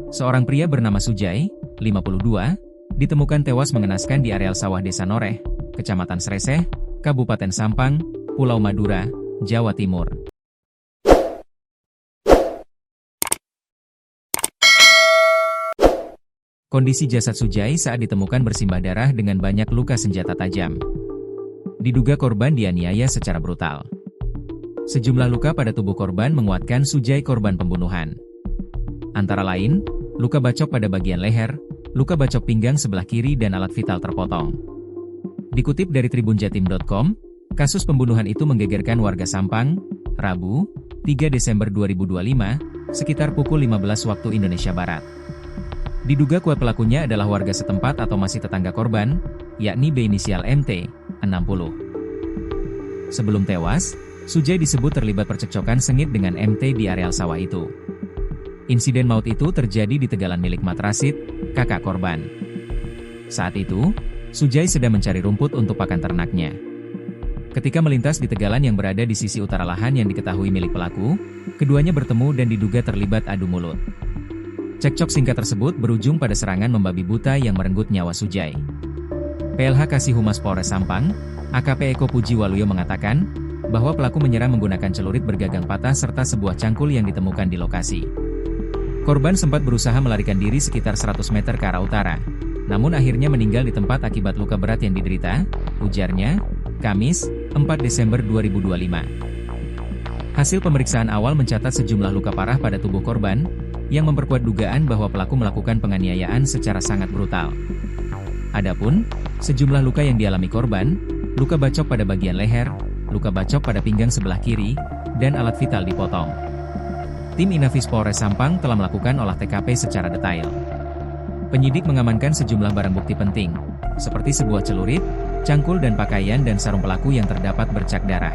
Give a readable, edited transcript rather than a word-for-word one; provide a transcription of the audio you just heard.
Seorang pria bernama Sujai, 52, ditemukan tewas mengenaskan di areal sawah Desa Noreh, Kecamatan Sreseh, Kabupaten Sampang, Pulau Madura, Jawa Timur. Kondisi jasad Sujai saat ditemukan bersimbah darah dengan banyak luka senjata tajam. Diduga korban dianiaya secara brutal. Sejumlah luka pada tubuh korban menguatkan Sujai korban pembunuhan. Antara lain, luka bacok pada bagian leher, luka bacok pinggang sebelah kiri dan alat vital terpotong. Dikutip dari tribunjatim.com, kasus pembunuhan itu menggegerkan warga Sampang, Rabu, 3 Desember 2025, sekitar pukul 15 waktu Indonesia Barat. Diduga kuat pelakunya adalah warga setempat atau masih tetangga korban, yakni berinisial MT, 60. Sebelum tewas, Sujai disebut terlibat percekcokan sengit dengan MT di areal sawah itu. Insiden maut itu terjadi di tegalan milik Matrasit, kakak korban. Saat itu, Sujai sedang mencari rumput untuk pakan ternaknya. Ketika melintas di tegalan yang berada di sisi utara lahan yang diketahui milik pelaku, keduanya bertemu dan diduga terlibat adu mulut. Cekcok singkat tersebut berujung pada serangan membabi buta yang merenggut nyawa Sujai. PLH Kasih Humas Polres Sampang, AKP Eko Puji Waluyo mengatakan, bahwa pelaku menyerang menggunakan celurit bergagang patah serta sebuah cangkul yang ditemukan di lokasi. Korban sempat berusaha melarikan diri sekitar 100 meter ke arah utara, namun akhirnya meninggal di tempat akibat luka berat yang diderita, ujarnya, Kamis, 4 Desember 2025. Hasil pemeriksaan awal mencatat sejumlah luka parah pada tubuh korban, yang memperkuat dugaan bahwa pelaku melakukan penganiayaan secara sangat brutal. Adapun, sejumlah luka yang dialami korban, luka bacok pada bagian leher, luka bacok pada pinggang sebelah kiri, dan alat vital dipotong. Tim Inafis Polres Sampang telah melakukan olah TKP secara detail. Penyidik mengamankan sejumlah barang bukti penting, seperti sebuah celurit, cangkul dan pakaian dan sarung pelaku yang terdapat bercak darah.